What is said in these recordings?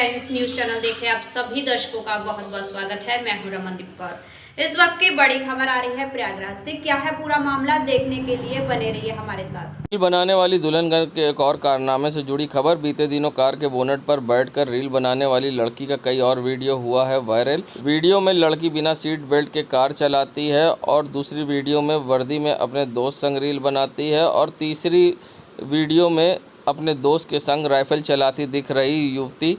Friends, news channel देखे आप सभी दर्शकों का बहुत बहुत स्वागत है। मैं हूं रमनदीप कौर। इस वक्त की बड़ी खबर आ रही है प्रयागराज से। क्या है पूरा मामला, देखने के लिए बने रहिए हमारे साथ। रील बनाने वाली दुल्हनगढ़ के एक और कारनामे से जुड़ी खबर। बीते दिनों कार के बोनट पर बैठकर रील बनाने वाली लड़की का कई और वीडियो हुआ है वायरल। वीडियो में लड़की बिना सीट बेल्ट के कार चलाती है और दूसरी वीडियो में वर्दी में अपने दोस्त संग रील बनाती है और तीसरी वीडियो में अपने दोस्त के संग राइफल चलाती दिख रही युवती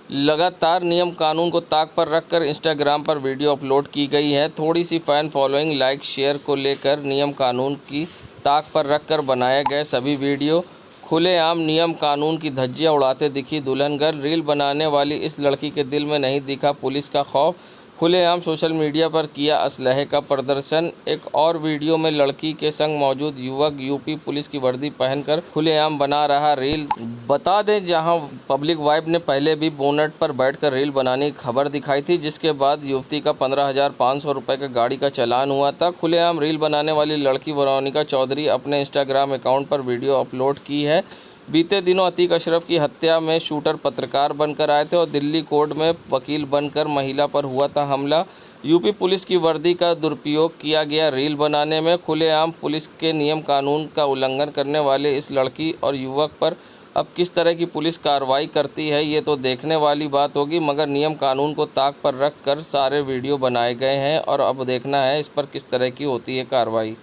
लगातार नियम कानून को ताक पर रखकर इंस्टाग्राम पर वीडियो अपलोड की गई है। थोड़ी सी फ़ैन फॉलोइंग, लाइक, शेयर को लेकर नियम कानून की ताक पर रखकर बनाए गए सभी वीडियो खुलेआम नियम कानून की धज्जियां उड़ाते दिखी दुल्हनगढ़। रील बनाने वाली इस लड़की के दिल में नहीं दिखा पुलिस का खौफ। खुलेआम सोशल मीडिया पर किया असलहे का प्रदर्शन। एक और वीडियो में लड़की के संग मौजूद युवक यूपी पुलिस की वर्दी पहनकर खुलेआम बना रहा रील। बता दें, जहां पब्लिक वाइब ने पहले भी बोनट पर बैठकर रील बनाने की खबर दिखाई थी, जिसके बाद युवती का 15,500 रुपये का गाड़ी का चालान हुआ था। खुलेआम रील बनाने वाली लड़की वेरोनिका चौधरी अपने इंस्टाग्राम अकाउंट पर वीडियो अपलोड की है। बीते दिनों अतीक अशरफ की हत्या में शूटर पत्रकार बनकर आए थे और दिल्ली कोर्ट में वकील बनकर महिला पर हुआ था हमला। यूपी पुलिस की वर्दी का दुरुपयोग किया गया रील बनाने में। खुलेआम पुलिस के नियम कानून का उल्लंघन करने वाले इस लड़की और युवक पर अब किस तरह की पुलिस कार्रवाई करती है, ये तो देखने वाली बात होगी, मगर नियम कानून को ताक पर रख कर सारे वीडियो बनाए गए हैं और अब देखना है इस पर किस तरह की होती है कार्रवाई।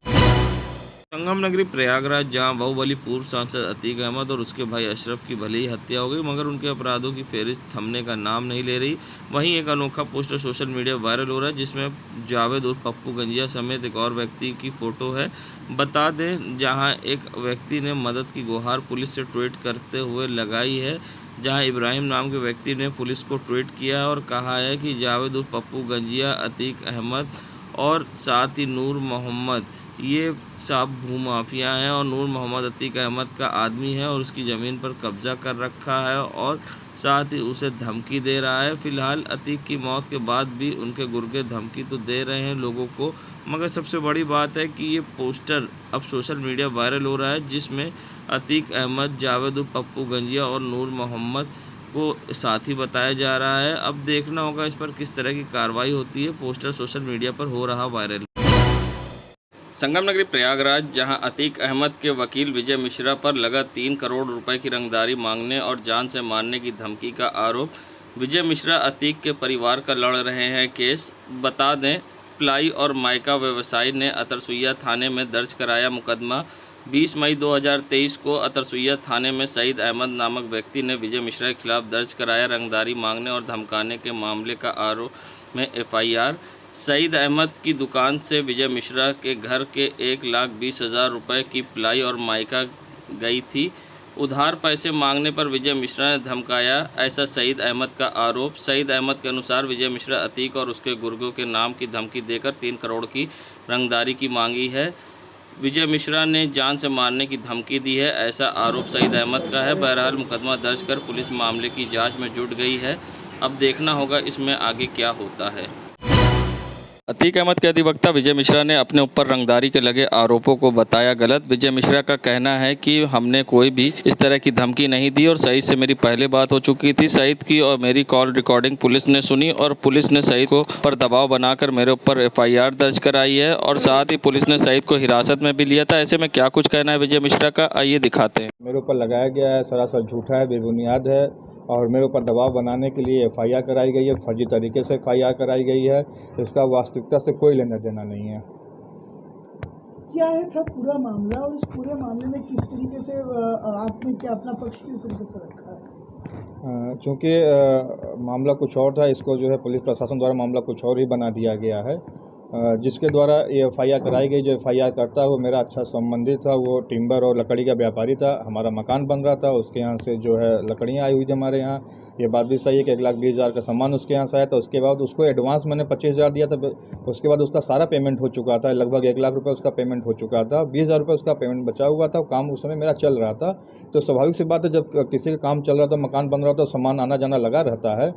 संगम नगरी प्रयागराज, जहां बाहुबली पूर्व सांसद अतीक अहमद और उसके भाई अशरफ की भले ही हत्या हो गई, मगर उनके अपराधों की फेहरिस्त थमने का नाम नहीं ले रही। वहीं एक अनोखा पोस्टर सोशल मीडिया वायरल हो रहा है, जिसमें जावेद उर्फ पप्पू गंजिया समेत एक और व्यक्ति की फ़ोटो है। बता दें, जहां एक व्यक्ति ने मदद की गुहार पुलिस से ट्वीट करते हुए लगाई है, जहां इब्राहिम नाम के व्यक्ति ने पुलिस को ट्वीट किया और कहा है कि जावेद उर्फ पप्पू गंजिया, अतीक अहमद और साथ ही नूर मोहम्मद, ये सब भूमाफिया हैं और नूर मोहम्मद अतीक अहमद का आदमी है और उसकी ज़मीन पर कब्जा कर रखा है और साथ ही उसे धमकी दे रहा है। फ़िलहाल अतीक की मौत के बाद भी उनके गुर्गे धमकी तो दे रहे हैं लोगों को, मगर सबसे बड़ी बात है कि ये पोस्टर अब सोशल मीडिया वायरल हो रहा है, जिसमें अतीक अहमद, जावेद उर्फ पप्पू गंजिया और नूर मोहम्मद को साथी बताया जा रहा है। अब देखना होगा इस पर किस तरह की कार्रवाई होती है। पोस्टर सोशल मीडिया पर हो रहा वायरल। संगम नगरी प्रयागराज, जहां अतीक अहमद के वकील विजय मिश्रा पर लगा 3 करोड़ रुपए की रंगदारी मांगने और जान से मारने की धमकी का आरोप। विजय मिश्रा अतीक के परिवार का लड़ रहे हैं केस। बता दें, प्लाई और माइका व्यवसायी ने अतरसुइया थाने में दर्ज कराया मुकदमा। 20 मई 2023 को अतरसुइया थाने में सईद अहमद नामक व्यक्ति ने विजय मिश्रा के खिलाफ दर्ज कराया रंगदारी मांगने और धमकाने के मामले का आरोप में FIR। सईद अहमद की दुकान से विजय मिश्रा के घर के 1,20,000 रुपये की प्लाई और माइका गई थी। उधार पैसे मांगने पर विजय मिश्रा ने धमकाया, ऐसा सईद अहमद का आरोप। सईद अहमद के अनुसार विजय मिश्रा अतीक और उसके गुर्गों के नाम की धमकी देकर 3 करोड़ की रंगदारी की मांगी है। विजय मिश्रा ने जान से मारने की धमकी दी है, ऐसा आरोप सईद अहमद का है। बहरहाल मुकदमा दर्ज कर पुलिस मामले की जाँच में जुट गई है। अब देखना होगा इसमें आगे क्या होता है। अतीक अहमद के अधिवक्ता विजय मिश्रा ने अपने ऊपर रंगदारी के लगे आरोपों को बताया गलत। विजय मिश्रा का कहना है कि हमने कोई भी इस तरह की धमकी नहीं दी और सईद से मेरी पहले बात हो चुकी थी। सईद की और मेरी कॉल रिकॉर्डिंग पुलिस ने सुनी और पुलिस ने सईद को पर दबाव बनाकर मेरे ऊपर FIR दर्ज कराई है और साथ ही पुलिस ने सईद को हिरासत में भी लिया था। ऐसे में क्या कुछ कहना है विजय मिश्रा का, आइए दिखाते हैं। मेरे ऊपर लगाया गया है, सरासर झूठा है, बेबुनियाद है और मेरे ऊपर दबाव बनाने के लिए FIR कराई गई है, फर्जी तरीके से FIR कराई गई है। इसका वास्तविकता से कोई लेना देना नहीं है। क्या है था पूरा मामला और इस पूरे मामले में किस तरीके से आपने क्या अपना पक्ष किस तरीके से रखा है? चूँकि मामला कुछ और था, इसको जो है पुलिस प्रशासन द्वारा मामला कुछ और ही बना दिया गया है। जिसके द्वारा ये FIR कराई गई, जो FIR करता है वो मेरा अच्छा संबंधी था, वो टिम्बर और लकड़ी का व्यापारी था। हमारा मकान बन रहा था, उसके यहाँ से जो है लकड़ियाँ आई हुई थी हमारे यहाँ। ये बात भी सही है कि 1,20,000 का सामान उसके यहाँ से आया था। उसके बाद उसको एडवांस मैंने 25,000 दिया था। उसके बाद उसका सारा पेमेंट हो चुका था, लगभग 1,00,000 रुपये उसका पेमेंट हो चुका था। 20,000 रुपये उसका पेमेंट बचा हुआ था। काम उस समय मेरा चल रहा था, तो स्वाभाविक सी बात है, जब किसी का काम चल रहा था, मकान बन रहा था, सामान आना जाना लगा रहता है।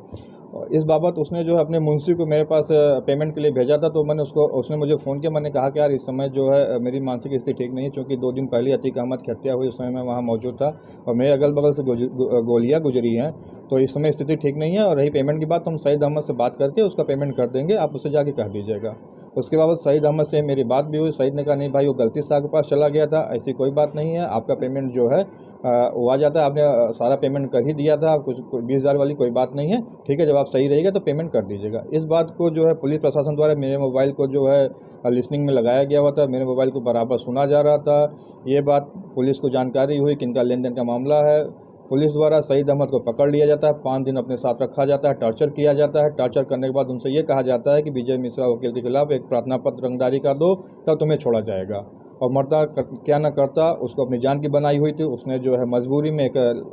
और इस बाबत उसने जो है अपने मुंशी को मेरे पास पेमेंट के लिए भेजा था, तो मैंने उसने मुझे फ़ोन किया। मैंने कहा कि यार इस समय जो है मेरी मानसिक स्थिति ठीक नहीं है, क्योंकि 2 दिन पहले अतीक अहमद की हत्या हुई, उस समय मैं वहाँ मौजूद था और मेरे अगल बगल से गोलियाँ गुजरी हैं, तो इस समय स्थिति ठीक नहीं है। और रही पेमेंट की बात, तो हम सईद अहमद से बात करके उसका पेमेंट कर देंगे, आप उससे जाके कह दीजिएगा। उसके बाद सईद अहमद से मेरी बात भी हुई। सईद ने कहा नहीं भाई, वो गलती से आपके पास चला गया था, ऐसी कोई बात नहीं है, आपका पेमेंट जो है वो आ जाता है, आपने सारा पेमेंट कर ही दिया था, कुछ 20,000 वाली कोई बात नहीं है, ठीक है, जब आप सही रहेगा तो पेमेंट कर दीजिएगा। इस बात को जो है पुलिस प्रशासन द्वारा मेरे मोबाइल को जो है लिसनिंग में लगाया गया हुआ था, मेरे मोबाइल को बराबर सुना जा रहा था। ये बात पुलिस को जानकारी हुई कि इनका लेन देन का मामला है। पुलिस द्वारा सईद अहमद को पकड़ लिया जाता है, 5 दिन अपने साथ रखा जाता है, टॉर्चर किया जाता है। टॉर्चर करने के बाद उनसे ये कहा जाता है कि विजय मिश्रा वकील के खिलाफ एक प्रार्थना पत्र रंगदारी का दो, तब तुम्हें छोड़ा जाएगा। और मरता क्या न करता, उसको अपनी जान की बनाई हुई थी, उसने जो है मजबूरी में एक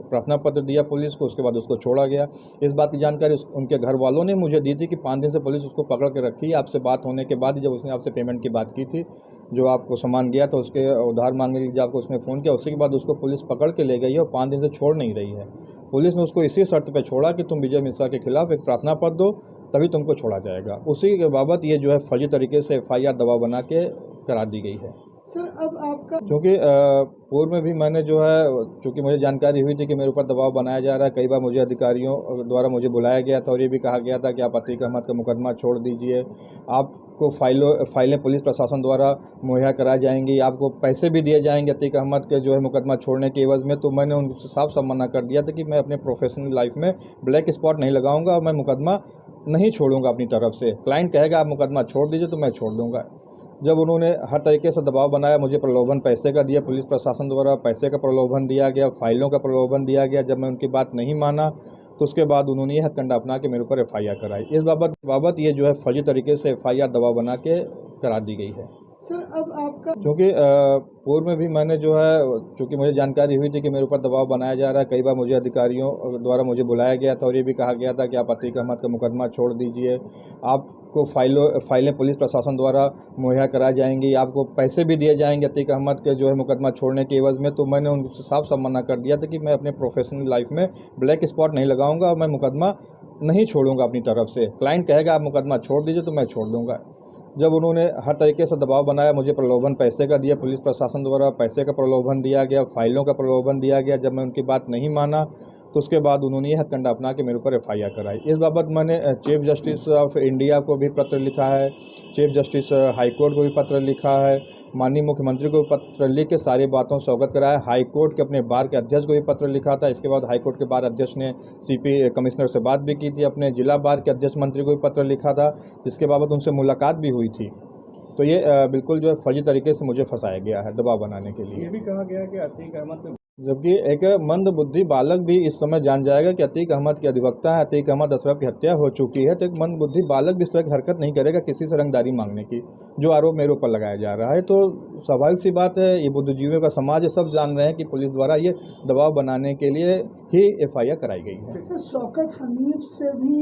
प्रार्थना पत्र दिया पुलिस को, उसके बाद उसको छोड़ा गया। इस बात की जानकारी उनके घर वालों ने मुझे दी थी कि 5 दिन से पुलिस उसको पकड़ के रखी है। आपसे बात होने के बाद, जब उसने आपसे पेमेंट की बात की थी, जो आपको सामान गया था उसके उधार मांगने के लिए जब आपको उसने फ़ोन किया, उसके बाद उसको पुलिस पकड़ के ले गई है और 5 दिन से छोड़ नहीं रही है। पुलिस ने उसको इसी शर्त पे छोड़ा कि तुम विजय मिश्रा के खिलाफ एक प्रार्थना पत्र दो, तभी तुमको छोड़ा जाएगा। उसी के बाबत ये जो है फर्जी तरीके से FIR दबाव बना के करा दी गई है। सर अब आपका, क्योंकि पूर्व में भी मैंने जो है, चूँकि मुझे जानकारी हुई थी कि मेरे ऊपर दबाव बनाया जा रहा है, कई बार मुझे अधिकारियों द्वारा मुझे बुलाया गया था और ये भी कहा गया था कि आप अतीक अहमद का मुकदमा छोड़ दीजिए, आपको फाइलें पुलिस प्रशासन द्वारा मुहैया कराई जाएंगी, आपको पैसे भी दिए जाएंगे अतीक अहमद के जो है मुकदमा छोड़ने के एवज में। तो मैंने उनसे साफ साफ मना कर दिया था कि मैं अपने प्रोफेशनल लाइफ में ब्लैक स्पॉट नहीं लगाऊंगा और मैं मुकदमा नहीं छोड़ूंगा अपनी तरफ से। क्लाइंट कहेगा आप मुकदमा छोड़ दीजिए तो मैं छोड़ दूंगा। जब उन्होंने हर तरीके से दबाव बनाया, मुझे प्रलोभन पैसे का दिया, पुलिस प्रशासन द्वारा पैसे का प्रलोभन दिया गया, फाइलों का प्रलोभन दिया गया, जब मैं उनकी बात नहीं माना तो उसके बाद उन्होंने यह हथकंडा अपना के मेरे ऊपर FIR कराई। इस बाबत ये जो है फर्जी तरीके से FIR दबाव बना के करा दी गई है। सर अब आपका, क्योंकि पूर्व में भी मैंने जो है, चूँकि मुझे जानकारी हुई थी कि मेरे ऊपर दबाव बनाया जा रहा है, कई बार मुझे अधिकारियों द्वारा मुझे बुलाया गया था और ये भी कहा गया था कि आप अतीक अहमद का मुकदमा छोड़ दीजिए, आपको फाइलें पुलिस प्रशासन द्वारा मुहैया कराई जाएंगी, आपको पैसे भी दिए जाएंगे अतीक अहमद के जो है मुकदमा छोड़ने के एवज में। तो मैंने उनसे साफ साफ मना कर दिया था कि मैं अपने प्रोफेशनल लाइफ में ब्लैक स्पॉट नहीं लगाऊंगा और मैं मुकदमा नहीं छोड़ूंगा अपनी तरफ से। क्लाइंट कहेगा आप मुकदमा छोड़ दीजिए तो मैं छोड़ दूंगा। जब उन्होंने हर तरीके से दबाव बनाया, मुझे प्रलोभन पैसे का दिया, पुलिस प्रशासन द्वारा पैसे का प्रलोभन दिया गया, फाइलों का प्रलोभन दिया गया, जब मैं उनकी बात नहीं माना तो उसके बाद उन्होंने यह हथकंडा अपना के मेरे ऊपर FIR कराई। इस बाबत मैंने चीफ जस्टिस ऑफ इंडिया को भी पत्र लिखा है, चीफ जस्टिस हाई कोर्ट को भी पत्र लिखा है, माननीय मुख्यमंत्री को पत्र लिख के सारी बातों से अवगत कराया, हाई कोर्ट के अपने बार के अध्यक्ष को भी पत्र लिखा था। इसके बाद हाई कोर्ट के बार अध्यक्ष ने CP कमिश्नर से बात भी की थी, अपने जिला बार के अध्यक्ष मंत्री को भी पत्र लिखा था, जिसके बाबत उनसे मुलाकात भी हुई थी। तो ये बिल्कुल जो है फर्जी तरीके से मुझे फंसाया गया है दबाव बनाने के लिए। ये भी कहा गया कि अतीक अहमद, जबकि एक मंद बुद्धि बालक भी इस समय जान जाएगा कि अतीक अहमद के अधिवक्ता है, अतीक अहमद अशरफ की हत्या हो चुकी है, तो एक मंद बुद्धि बालक भी इस तरह की हरकत नहीं करेगा किसी से रंगदारी मांगने की, जो आरोप मेरे ऊपर लगाया जा रहा है। तो स्वाभाविक सी बात है, ये बुद्धिजीवियों का समाज है, सब जान रहे हैं कि पुलिस द्वारा ये दबाव बनाने के लिए ही FIR कराई गई है। सर शौकत हनीफ से भी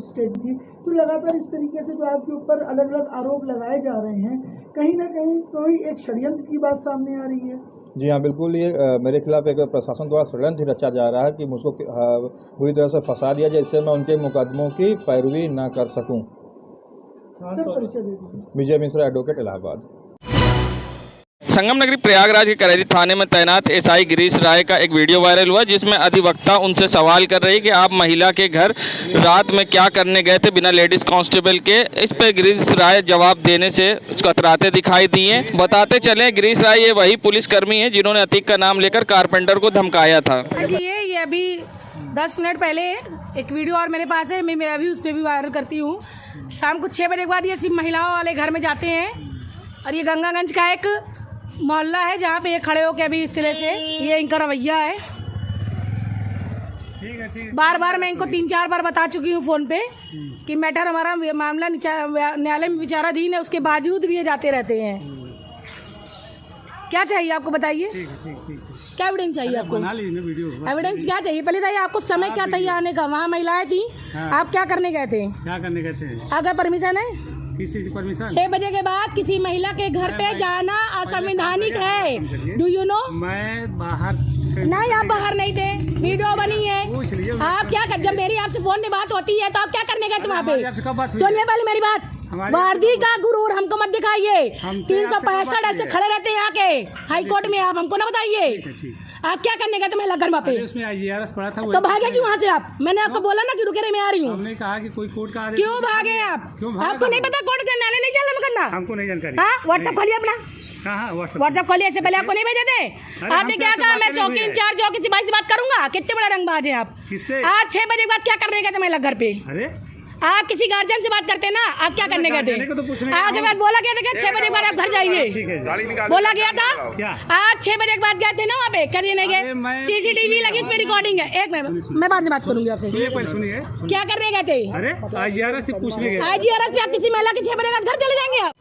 स्टेट थी, तो लगातार इस तरीके से जो आपके ऊपर अलग अलग आरोप लगाए जा रहे हैं, कहीं ना कहीं कोई एक षड्यंत्र की बात सामने आ रही है। जी हाँ, बिल्कुल, ये मेरे खिलाफ एक प्रशासन द्वारा षड्यंत्र रचा जा रहा है कि मुझको पूरी तरह से फंसा दिया जाए, इससे मैं उनके मुकदमों की पैरवी ना कर सकूं। सर परिचय दे दीजिए। विजय मिश्रा, एडवोकेट, इलाहाबाद। संगम नगरी प्रयागराज के करेरी थाने में तैनात SI गिरीश राय का एक वीडियो वायरल हुआ, जिसमें अधिवक्ता उनसे सवाल कर रही कि आप महिला के घर रात में क्या करने गए थे बिना लेडीज कांस्टेबल के। इस पर गिरीश राय जवाब देने से कतराते दिखाई दिए। बताते चले गिरीश राय ये वही पुलिसकर्मी है जिन्होंने अतीक का नाम लेकर कारपेंटर को धमकाया था। ये अभी 10 मिनट पहले एक वीडियो और मेरे पास है, मैं अभी उस पर भी वायरल करती हूँ। शाम को 6 बजे के बाद ये सिर्फ महिलाओं वाले घर में जाते हैं और ये गंगागंज का एक मोहल्ला है जहाँ पे ये खड़े होके अभी इस तरह से, ये इनका रवैया है। बार बार मैं इनको 3-4 बार बता चुकी हूँ फ़ोन पे कि मैटर हमारा मामला न्यायालय में विचाराधीन है, उसके बावजूद भी ये जाते रहते हैं। क्या चाहिए आपको बताइए? क्या एविडेंस चाहिए आपको? एविडेंस क्या चाहिए पहले बताइए, आपको समय क्या था आने का? वहाँ महिलाएं थी, आप क्या करने गए थे? आपका परमिशन है? किसी की परमिशन? 6 बजे के बाद किसी महिला के घर पे जाना असंवैधानिक है। Do you know? मैं बाहर नहीं, आप बाहर नहीं थे, वीडियो बनी है। पूछ लीजिए। आप क्या कर, जब मेरी आपसे फोन में बात होती है तो आप क्या करने गए थे वहाँ हमारी आपसे कब बात पे? हुई? सुनिए पहले मेरी बात, हमारी वर्दी का गुरूर हमको मत दिखाइए। हम तो 365 आपसे ऐसे खड़े रहते हैं यहाँ के हाई कोर्ट में, आप हमको ना बताइए ठीक। आप क्या करने गए थे मेरे घर वहाँ पे? अरे उसमें IGRS पड़ा था, तो भागे क्यों वहाँ से आप? मैंने आपको बोला ना कि रुके रहे, मैं आ रही हूँ। हमने कहा कि कोई कोर्ट का आदेश क्यों भागे आप? क्यों भागे? आपको नहीं पता कोर्ट का नाले नहीं चलना करना? हमको नहीं जानकारी। हाँ, व्हाट्सएप खोलिए अपना, हाँ व्हाट्सएप खोलिए। इससे पहले आपको नहीं भेजे थे? आपने हमसे क्या ऐसे कहा? बात मैं नहीं चौकी हुई है। इंचार्ज हो, किसी भाई से बात करूंगा? कितने बड़ा रंगबाज हैं आप? किससे? आज 6 बजे के बाद क्या करने गए थे मेरे घर पे? अरे आप किसी गार्जियन से बात करते हैं ना, आप क्या करने गए थे? गार्जियन को तो पूछने आपके बाद बोला गया था कि 6 बजे के बाद आप घर ठीक जाइए, है। बोला गया था। क्या? आज 6 बजे के बाद गए थे ना वहाँ पे, करिए नहीं अरे गए? मैं- CCTV लगी, इसमें रिकॉर्डिंग है। एक मिनट, मैं बाद में बात करूंगी आपसे। सुनिए पहले, सुनिए। क्या करने गए थे? अरे IGRS से पूछने गए। IGRS पे आप किसी महिला के 6 बजे के बाद घर चले जाएंगे आप?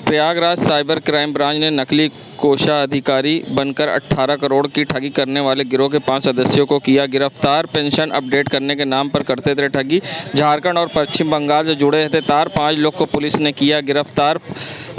प्रयागराज साइबर क्राइम ब्रांच ने नकली कोषाधिकारी बनकर 18 करोड़ की ठगी करने वाले गिरोह के 5 सदस्यों को किया गिरफ्तार। पेंशन अपडेट करने के नाम पर करते थे ठगी। झारखंड और पश्चिम बंगाल से जुड़े थे तार। 5 लोग को पुलिस ने किया गिरफ्तार।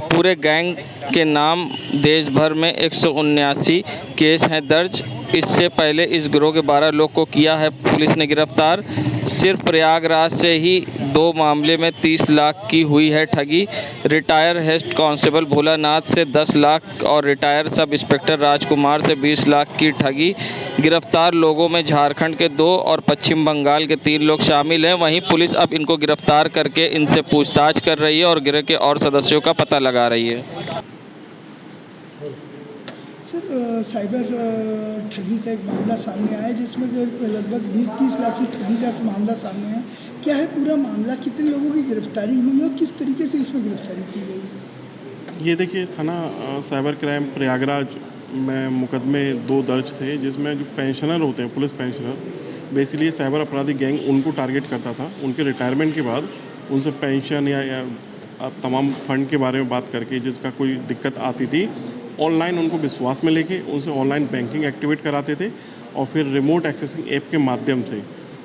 पूरे गैंग के नाम देश भर में 179 केस हैं दर्ज। इससे पहले इस गिरोह के 12 लोग को किया है पुलिस ने गिरफ्तार। सिर्फ प्रयागराज से ही 2 मामले में 30 लाख की हुई है ठगी। रिटायर हेड कांस्टेबल भोलानाथ से 10 लाख और रिटायर सब इंस्पेक्टर राजकुमार से 20 लाख की ठगी। गिरफ्तार लोगों में झारखंड के 2 और पश्चिम बंगाल के 3 लोग शामिल हैं। वहीं पुलिस अब इनको गिरफ्तार करके इनसे पूछताछ कर रही है और गिरोह के और सदस्यों का पता लगा रही है। सर, साइबर ठगी का एक मामला सामने आया है जिसमें लगभग 20-30 लाख की ठगी का मामला सामने है। क्या है पूरा मामला? कितने लोगों की गिरफ्तारी हुई और किस तरीके से इसमें गिरफ्तारी की गई? ये देखिए, थाना साइबर क्राइम प्रयागराज में मुकदमे 2 दर्ज थे, जिसमें जो पेंशनर होते हैं, पुलिस पेंशनर, बेसिकली साइबर अपराधी गैंग उनको टारगेट करता था। उनके रिटायरमेंट के बाद उनसे पेंशन या तमाम फंड के बारे में बात करके जिसका कोई दिक्कत आती थी, ऑनलाइन उनको विश्वास में लेके उनसे ऑनलाइन बैंकिंग एक्टिवेट कराते थे और फिर रिमोट एक्सेसिंग ऐप के माध्यम से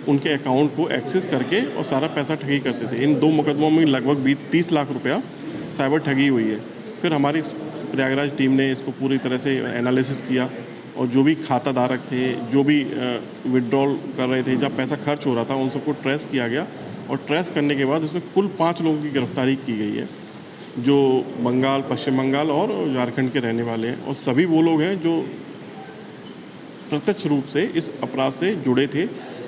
उनके अकाउंट को एक्सेस करके और सारा पैसा ठगी करते थे। इन 2 मुकदमों में लगभग 30 लाख रुपया साइबर ठगी हुई है। फिर हमारी प्रयागराज टीम ने इसको पूरी तरह से एनालिसिस किया और जो भी खाता धारक थे, जो भी विड्रॉल कर रहे थे, जब पैसा खर्च हो रहा था, उन सबको ट्रेस किया गया और ट्रेस करने के बाद इसमें कुल 5 लोगों की गिरफ्तारी की गई है, जो बंगाल, पश्चिम बंगाल और झारखंड के रहने वाले हैं। और सभी वो लोग हैं जो प्रत्यक्ष रूप से इस अपराध से जुड़े थे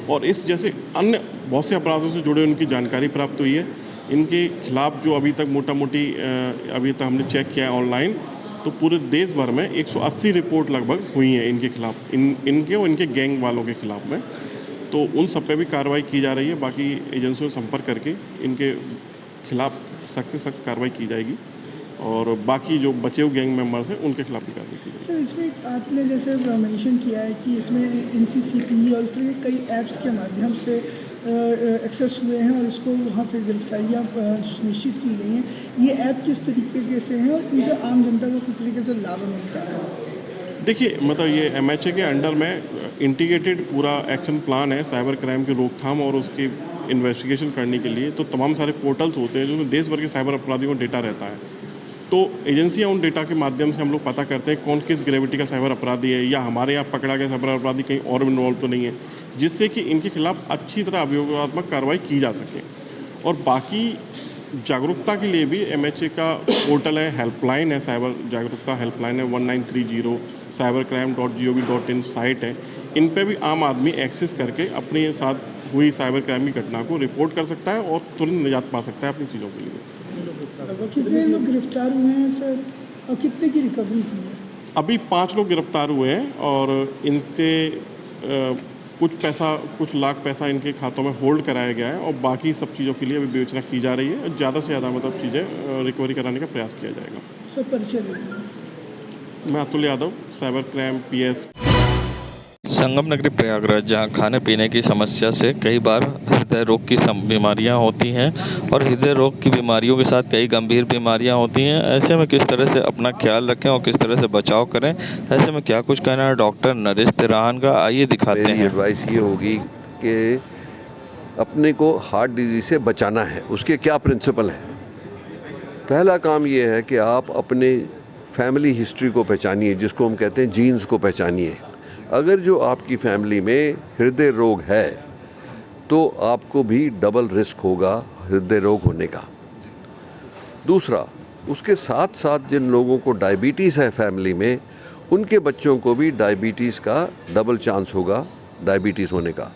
और इस जैसे अन्य बहुत से अपराधों से जुड़े उनकी जानकारी प्राप्त हुई है। इनके खिलाफ जो अभी तक मोटा मोटी अभी तक हमने चेक किया है ऑनलाइन, तो पूरे देश भर में 180 रिपोर्ट लगभग हुई हैं इनके खिलाफ, इनके और इनके गैंग वालों के खिलाफ में। तो उन सब पे भी कार्रवाई की जा रही है। बाकी एजेंसियों से संपर्क करके इनके खिलाफ सख्त से सख्त कार्रवाई की जाएगी और बाकी जो बचे हुए गैंग मेंबर्स हैं उनके खिलाफ भी कार्रवाई की जाएगी। सर, इसमें आपने जैसे मेंशन किया है कि इसमें NCCP और इस तरह के कई ऐप्स के माध्यम से एक्सेस हुए हैं और इसको वहाँ से गिरफ्तारियाँ सुनिश्चित की गई हैं। ये ऐप किस तरीके से हैं और इनसे आम जनता को किस तरीके से लाभ मिलता है? देखिए, मतलब ये MHA के अंडर में इंटीग्रेटेड पूरा एक्शन प्लान है साइबर क्राइम की रोकथाम और उसकी इन्वेस्टिगेशन करने के लिए। तो तमाम सारे पोर्टल्स होते हैं जिसमें देश भर के साइबर अपराधियों का डेटा रहता है। तो एजेंसियां उन डेटा के माध्यम से हम लोग पता करते हैं कौन किस ग्रेविटी का साइबर अपराधी है या हमारे यहाँ पकड़ा गया साइबर अपराधी कहीं और इन्वॉल्व तो नहीं है, जिससे कि इनके खिलाफ अच्छी तरह अभियोगात्मक कार्रवाई की जा सके। और बाकी जागरूकता के लिए भी MHA का पोर्टल है, हेल्पलाइन है, साइबर जागरूकता हेल्पलाइन है 1930, cybercrime.gov.in साइट है। इन पे भी आम आदमी एक्सेस करके अपने साथ हुई साइबर क्राइम की घटना को रिपोर्ट कर सकता है और तुरंत निजात पा सकता है अपनी चीज़ों के लिए। कितने लोग गिरफ्तार हुए हैं सर और कितने की रिकवरी की है? अभी 5 लोग गिरफ्तार हुए हैं और इनके कुछ लाख पैसा इनके खातों में होल्ड कराया गया है और बाकी सब चीज़ों के लिए अभी विवेचना की जा रही है। ज़्यादा से ज़्यादा मतलब चीज़ें रिकवरी कराने का प्रयास किया जाएगा। सर, परिचय दीजिए। मैं Atul Yadav, cyber crime PS। संगम नगरी प्रयागराज, जहां खाने पीने की समस्या से कई बार हृदय रोग की बीमारियां होती हैं और हृदय रोग की बीमारियों के साथ कई गंभीर बीमारियां होती हैं। ऐसे में किस तरह से अपना ख्याल रखें और किस तरह से बचाव करें, ऐसे में क्या कुछ कहना है डॉक्टर नरेश तिराहन का, आइए दिखाते हैं। मेरी एडवाइस ये होगी कि अपने को हार्ट डिजीज से बचाना है। उसके क्या प्रिंसिपल है? पहला काम ये है कि आप अपने फैमिली हिस्ट्री को पहचानिए, जिसको हम कहते हैं जीन्स को पहचानिए। अगर जो आपकी फैमिली में हृदय रोग है तो आपको भी डबल रिस्क होगा हृदय रोग होने का। दूसरा, उसके साथ साथ जिन लोगों को डायबिटीज़ है फैमिली में, उनके बच्चों को भी डायबिटीज़ का डबल चांस होगा डायबिटीज़ होने का।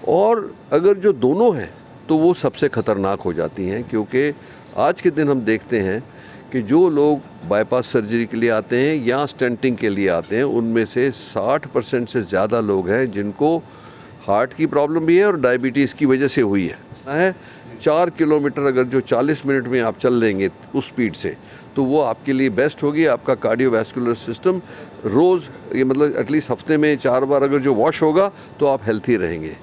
और अगर जो दोनों हैं तो वो सबसे ख़तरनाक हो जाती हैं, क्योंकि आज के दिन हम देखते हैं कि जो लोग बाईपास सर्जरी के लिए आते हैं या स्टेंटिंग के लिए आते हैं, उनमें से 60% से ज़्यादा लोग हैं जिनको हार्ट की प्रॉब्लम भी है और डायबिटीज़ की वजह से हुई है। 4 किलोमीटर अगर जो 40 मिनट में आप चल लेंगे उस स्पीड से, तो वो आपके लिए बेस्ट होगी। आपका कार्डियोवैस्कुलर सिस्टम रोज़, ये मतलब एटलीस्ट हफ्ते में 4 बार अगर जो वॉश होगा तो आप हेल्थी रहेंगे।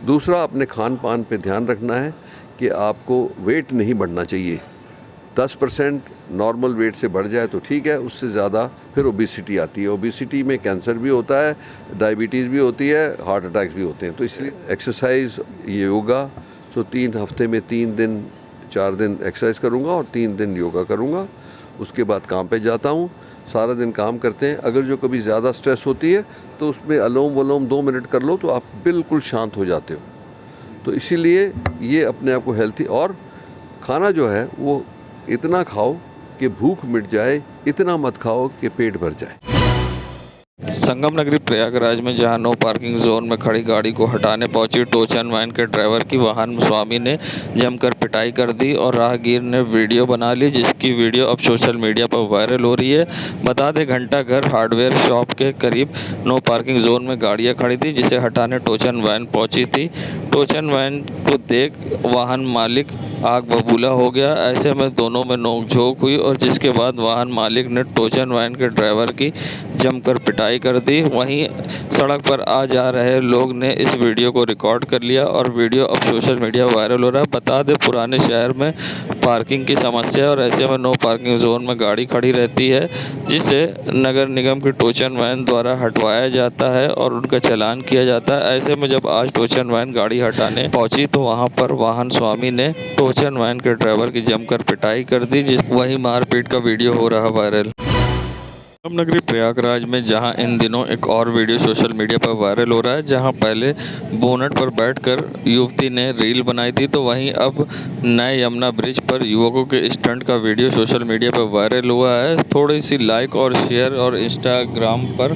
दूसरा, अपने खान पान पे ध्यान रखना है कि आपको वेट नहीं बढ़ना चाहिए। 10% नॉर्मल वेट से बढ़ जाए तो ठीक है, उससे ज़्यादा फिर ओबेसिटी आती है। ओबेसिटी में कैंसर भी होता है, डायबिटीज़ भी होती है, हार्ट अटैक्स भी होते हैं। तो इसलिए एक्सरसाइज, योगा, तो 3 हफ्ते में 3 दिन 4 दिन एक्सरसाइज करूँगा और 3 दिन योगा करूँगा। उसके बाद काम पे जाता हूँ, सारा दिन काम करते हैं। अगर जो कभी ज़्यादा स्ट्रेस होती है तो उसमें अलोम वलोम 2 मिनट कर लो तो आप बिल्कुल शांत हो जाते हो। तो इसीलिए ये अपने आप को हेल्थी, और खाना जो है वो इतना खाओ कि भूख मिट जाए, इतना मत खाओ कि पेट भर जाए। संगम नगरी प्रयागराज में जहां नो पार्किंग जोन में खड़ी गाड़ी को हटाने पहुंची टोचन वैन के ड्राइवर की वाहन स्वामी ने जमकर पिटाई कर दी और राहगीर ने वीडियो बना ली, जिसकी वीडियो अब सोशल मीडिया पर वायरल हो रही है। बता दें, घंटाघर हार्डवेयर शॉप के करीब नो पार्किंग जोन में गाड़ियां खड़ी थी, जिसे हटाने टोचन वैन पहुंची थी। टोचन वैन को देख वाहन मालिक आग बबूला हो गया। ऐसे में दोनों में नोकझोंक हुई और जिसके बाद वाहन मालिक ने टोचन वैन के ड्राइवर की जमकर पिटाई कर दी। वहीं सड़क पर आ जा रहे लोग ने इस वीडियो को रिकॉर्ड कर लिया और वीडियो अब सोशल मीडिया वायरल हो रहा है। बता दें, पुराने शहर में पार्किंग की समस्या है और ऐसे में नो पार्किंग जोन में गाड़ी खड़ी रहती है, जिसे नगर निगम की टोचन वैन द्वारा हटवाया जाता है और उनका चालान किया जाता है। ऐसे में जब आज टोचन वैन गाड़ी हटाने पहुंची तो वहां पर वाहन स्वामी ने टोचन वैन के ड्राइवर की जमकर पिटाई कर दी। वहीं मारपीट का वीडियो हो रहा वायरल। संगम नगरी प्रयागराज में जहां इन दिनों एक और वीडियो सोशल मीडिया पर वायरल हो रहा है, जहां पहले बोनट पर बैठकर युवती ने रील बनाई थी, तो वहीं अब नए यमुना ब्रिज पर युवकों के स्टंट का वीडियो सोशल मीडिया पर वायरल हुआ है। थोड़ी सी लाइक और शेयर और इंस्टाग्राम पर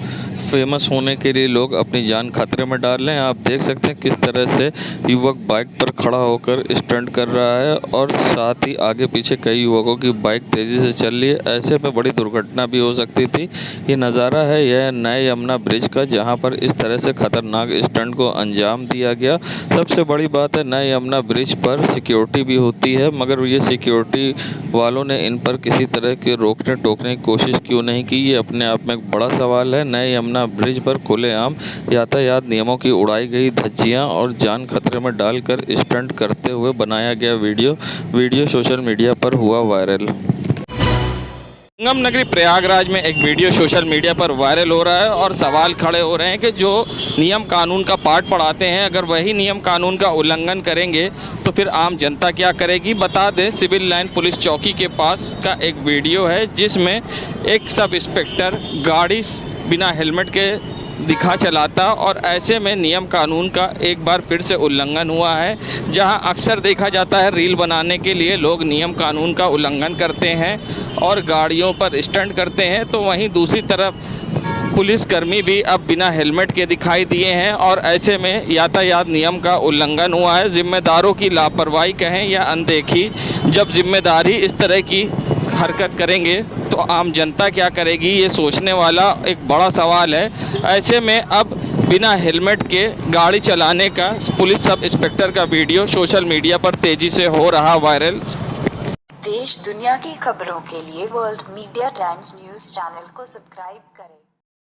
फेमस होने के लिए लोग अपनी जान खतरे में डाल रहे हैं। आप देख सकते हैं किस तरह से युवक बाइक पर खड़ा होकर स्टंट कर रहा है और साथ ही आगे पीछे कई युवकों की बाइक तेज़ी से चल रही है। ऐसे में बड़ी दुर्घटना भी हो सकती थी। ये नज़ारा है यह नए यमुना ब्रिज का, जहां पर इस तरह से खतरनाक स्टंट को अंजाम दिया गया। सबसे बड़ी बात है, नए यमुना ब्रिज पर सिक्योरिटी भी होती है, मगर ये सिक्योरिटी वालों ने इन पर किसी तरह के रोकने टोकने की कोशिश क्यों नहीं की, ये अपने आप में एक बड़ा सवाल है। नए यमुना ब्रिज पर खुलेआम यातायात नियमों की उड़ाई गई धज्जियां और जान खतरे में डालकर स्टंट करते हुए बनाया गया वीडियो सोशल मीडिया पर हुआ वायरल। संगम नगरी प्रयागराज में एक वीडियो सोशल मीडिया पर वायरल हो रहा है और सवाल खड़े हो रहे हैं कि जो नियम कानून का पाठ पढ़ाते हैं, अगर वही नियम कानून का उल्लंघन करेंगे तो फिर आम जनता क्या करेगी। बता दें, सिविल लाइन पुलिस चौकी के पास का एक वीडियो है जिसमें एक सब इंस्पेक्टर गाड़ी बिना हेलमेट के दिखा चलाता और ऐसे में नियम कानून का एक बार फिर से उल्लंघन हुआ है। जहां अक्सर देखा जाता है रील बनाने के लिए लोग नियम कानून का उल्लंघन करते हैं और गाड़ियों पर स्टंट करते हैं, तो वहीं दूसरी तरफ पुलिसकर्मी भी अब बिना हेलमेट के दिखाई दिए हैं और ऐसे में यातायात नियम का उल्लंघन हुआ है। जिम्मेदारों की लापरवाही कहें या अनदेखी, जब जिम्मेदारी इस तरह की हरकत करेंगे तो आम जनता क्या करेगी, ये सोचने वाला एक बड़ा सवाल है। ऐसे में अब बिना हेलमेट के गाड़ी चलाने का पुलिस सब इंस्पेक्टर का वीडियो सोशल मीडिया पर तेजी से हो रहा वायरल। देश दुनिया की खबरों के लिए world media times news channel को सब्सक्राइब करें।